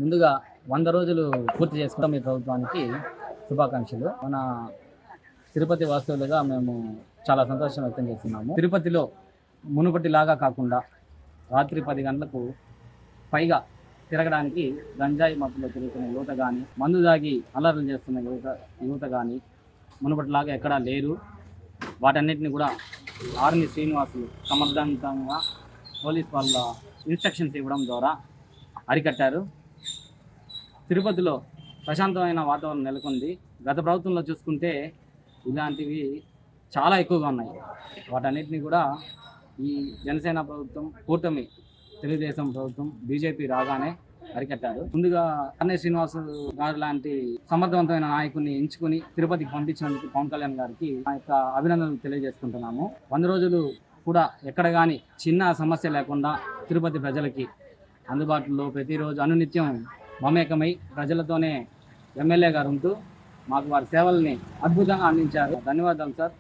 ముందుగా 100 రోజులు పూర్తి చేసుకుంటాం మీ ప్రభుత్వానికి శుభాకాంక్షలు. మన తిరుపతి వాసులుగా మేము చాలా సంతోషం వ్యక్తం చేస్తున్నాము. తిరుపతిలో మునుపటిలాగా కాకుండా రాత్రి 10 గంటలకు పైగా తిరగడానికి గంజాయి మత్తులో తిరుగుతున్న యువత కానీ, మందు దాగి అల్లర్లు చేస్తున్న యువత కానీ మునుపటిలాగా ఎక్కడా లేరు. వాటన్నిటిని కూడా ఆర్మీ శ్రీనివాసులు సమర్థవంతంగా పోలీస్ వాళ్ళ ఇన్స్ట్రక్షన్స్ ఇవ్వడం ద్వారా అరికట్టారు. తిరుపతిలో ప్రశాంతమైన వాతావరణం నెలకొంది. గత ప్రభుత్వంలో చూసుకుంటే ఇలాంటివి చాలా ఎక్కువగా ఉన్నాయి. వాటన్నిటిని కూడా ఈ జనసేన ప్రభుత్వం, కూటమి తెలుగుదేశం ప్రభుత్వం, బీజేపీ రాగానే అరికట్టారు. ముందుగా అన్నయ్య శ్రీనివాసు గారు లాంటి సమర్థవంతమైన నాయకుడిని ఎంచుకుని తిరుపతికి పంపించినందుకు పవన్ కళ్యాణ్ గారికి ఆ యొక్క అభినందనలు తెలియజేసుకుంటున్నాము. 100 రోజులు కూడా ఎక్కడ కానీ చిన్న సమస్య లేకుండా తిరుపతి ప్రజలకి అందుబాటులో ప్రతిరోజు అనునిత్యం మమేకమై ప్రజలతోనే ఎమ్మెల్యే గారు ఉంటూ మాకు వారి సేవల్ని అద్భుతంగా అందించారు. ధన్యవాదాలు సార్.